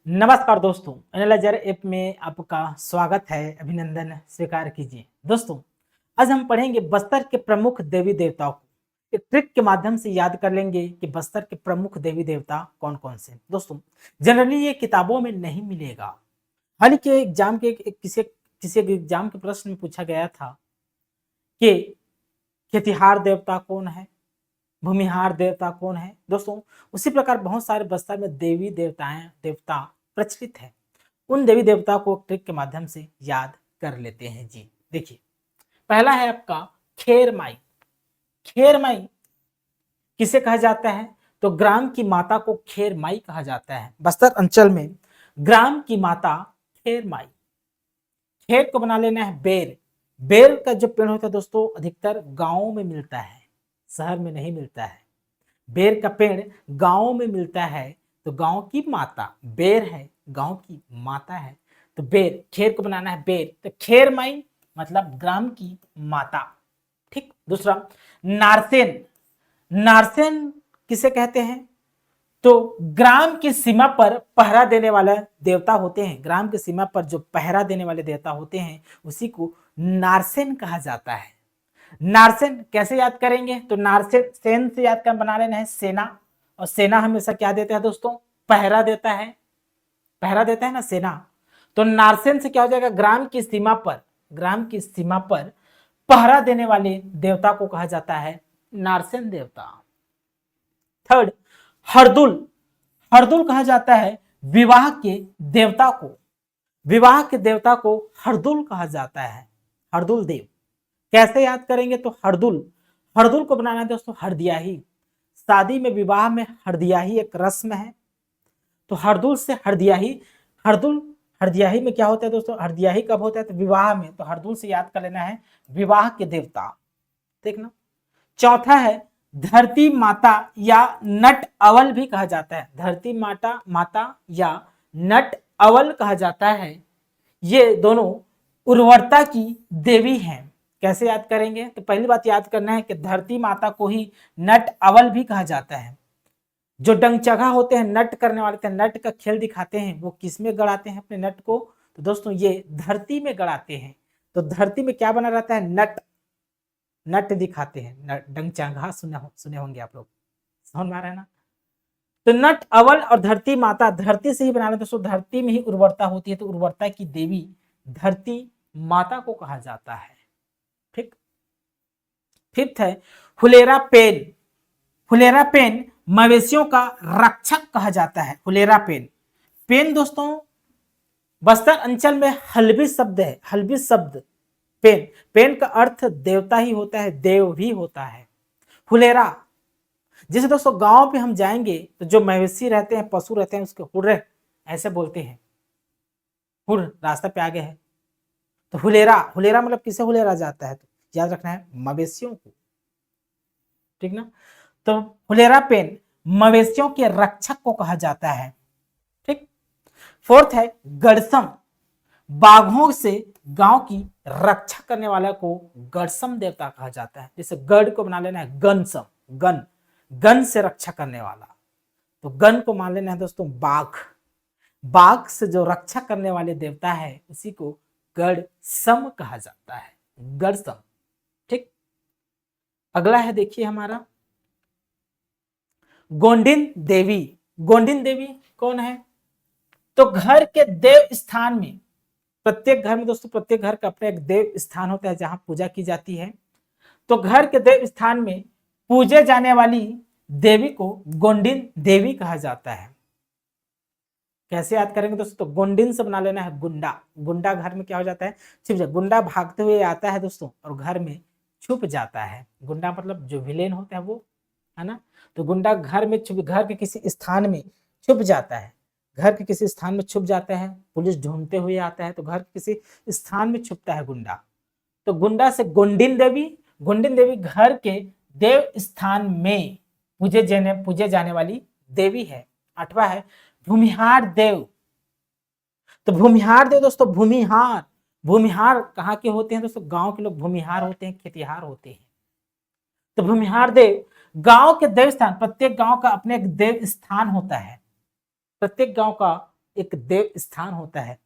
नमस्कार दोस्तों, analyser app में आपका स्वागत है। अभिनंदन स्वीकार कीजिए। दोस्तों, आज हम पढ़ेंगे बस्तर के प्रमुख देवी देवताओं को। एक ट्रिक के माध्यम से याद कर लेंगे कि बस्तर के प्रमुख देवी देवता कौन कौन से। दोस्तों, जनरली ये किताबों में नहीं मिलेगा। हाल ही के एग्जाम के किसी किसी एग्जाम के प्रश्न में पूछा गया था कि खेतिहार देवता कौन है, भूमिहार देवता कौन है। दोस्तों, उसी प्रकार बहुत सारे बस्तर में देवी देवता प्रचलित है। उन देवी देवता को ट्रिक के माध्यम से याद कर लेते हैं जी। देखिए, पहला है आपका खेर माई। खेर माई किसे कहा जाता है? तो ग्राम की माता को खेर माई कहा जाता है। बस्तर अंचल में ग्राम की माता खेर माई। खेर को बना लेना है बेर। बेर का जो पेड़ होता है दोस्तों, अधिकतर गांवों में मिलता है, शहर में नहीं मिलता है। बेर का पेड़ गांव में मिलता है, तो गांव की माता बेर है, गांव की माता है। तो बेर, खेर को बनाना है बेर, तो खेर माई मतलब ग्राम की माता। ठीक। दूसरा, नारसेन। नारसेन किसे कहते हैं? तो ग्राम की सीमा पर पहरा देने वाला देवता होते हैं। ग्राम की सीमा पर जो पहरा देने वाले देवता होते हैं उसी को नारसेन कहा जाता है। नारसेन कैसे याद करेंगे? तो नारसेन सेन से याद कर बना लेना है सेना। और सेना हमेशा क्या देता है दोस्तों? पहरा देता है। पहरा देता है ना सेना। तो नारसेन से क्या हो जाएगा? ग्राम की सीमा पर, ग्राम की सीमा पर पहरा देने वाले देवता को कहा जाता है नारसेन देवता। थर्ड, हरदुल। हरदुल कहा जाता है विवाह के देवता को। विवाह के देवता को हरदुल कहा जाता है, हरदुल देव। कैसे याद करेंगे? तो हरदुल, हरदुल को बनाना है दोस्तों हरदियाही। शादी में, विवाह में हरदियाही एक रस्म है। तो हरदुल से हरदियाही, हरदुल हरदियाही में क्या होता है दोस्तों? हरदियाही कब होता है? तो विवाह में। तो हरदुल से याद कर लेना है विवाह के देवता। देखना। चौथा है धरती माता या नट अवल भी कहा जाता है। धरती माता माता या नट अवल कहा जाता है। ये दोनों उर्वरता की देवी हैं। कैसे याद करेंगे? तो पहली बात याद करना है कि धरती माता को ही नट अवल भी कहा जाता है। जो डंगचगा होते हैं, नट करने वाले थे, नट का खेल दिखाते हैं, वो किस में गड़ाते हैं अपने नट को? तो दोस्तों ये धरती में गड़ाते हैं। तो धरती में क्या बना रहता है? नट। नट दिखाते हैं, डंगचगा सुने होंगे आप लोग, समझ में आ रहा है ना? तो नट अवल और धरती माता, धरती से ही बना रहे दोस्तों, धरती में ही उर्वरता होती है, तो उर्वरता की देवी धरती माता को कहा जाता है। ठीक। फिफ्थ है हुलेरा पेन। हुलेरा पेन मवेशियों का रक्षक कहा जाता है। हुलेरा पेन, पेन दोस्तों बस्तर अंचल में हल्बी शब्द है। हल्बी शब्द पेन, पेन का अर्थ देवता ही होता है, देव भी होता है। हुलेरा, जैसे दोस्तों गांव पे हम जाएंगे तो जो मवेशी रहते हैं, पशु रहते हैं, उसके हुर्र ऐसे बोलते हैं, हुर्र रास्ता पे आगे है। तो हुलेरा, हुलेरा मतलब किसे हुलेरा जाता है? तो याद रखना है मवेशियों को। ठीक ना? तो हुलेरा पेन मवेशियों के रक्षक को कहा जाता है। ठीक। फोर्थ है गड़सम। बाघों से गांव की रक्षा करने वाले को गड़सम देवता कहा जाता है। जैसे गढ़ को बना लेना है गनसम, गन, गन से रक्षा करने वाला। तो गन को मान लेना है दोस्तों बाघ। बाघ से जो रक्षा करने वाले देवता है उसी को गड़सम कहा जाता है, गड़सम। ठीक। अगला है देखिए हमारा गोंडिन देवी। गोंडिन देवी कौन है? तो घर के देव स्थान में, प्रत्येक घर में दोस्तों, प्रत्येक घर का अपना एक देव स्थान होता है जहां पूजा की जाती है। तो घर के देव स्थान में पूजे जाने वाली देवी को गोंडिन देवी कहा जाता है। कैसे याद करेंगे दोस्तों? तो गोंडिन से बना लेना है गुंडा। गुंडा घर में क्या हो जाता है? छिप जाए। गुंडा भागते हुए आता है दोस्तों और घर में छुप जाता है। गुंडा मतलब जो विलेन होता है वो, है ना? तो गुंडा घर में छुप, घर के किसी स्थान में छुप जाता है। घर के किसी स्थान में छुप जाता है, पुलिस ढूंढते हुए आता है तो घर के किसी स्थान में छुपता है गुंडा। तो गुंडा से गोंडिन देवी। गोंडिन देवी घर के देव स्थान में पूजे जाने वाली देवी है। आठवां है भूमिहार देव। तो भूमिहार देव दोस्तों, भूमिहार, भूमिहार कहाँ के होते हैं दोस्तों? गांव के लोग भूमिहार होते हैं, खेतिहार होते हैं। तो भूमिहार देव गांव के देव स्थान, प्रत्येक गांव का अपने एक देव स्थान होता है। प्रत्येक गांव का एक देव स्थान होता है।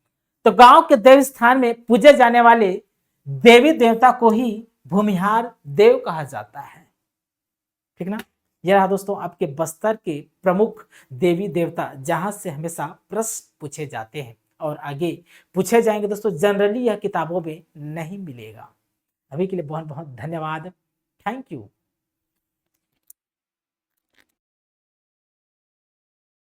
तो गांव के देव स्थान में पूजे जाने वाले देवी देवता को ही भूमिहार देव कहा जाता है। ठीक ना। यह रहा दोस्तों आपके बस्तर के प्रमुख देवी देवता जहां से हमेशा प्रश्न पूछे जाते हैं और आगे पूछे जाएंगे दोस्तों। जनरली यह किताबों में नहीं मिलेगा। अभी के लिए बहुत बहुत धन्यवाद। Thank you.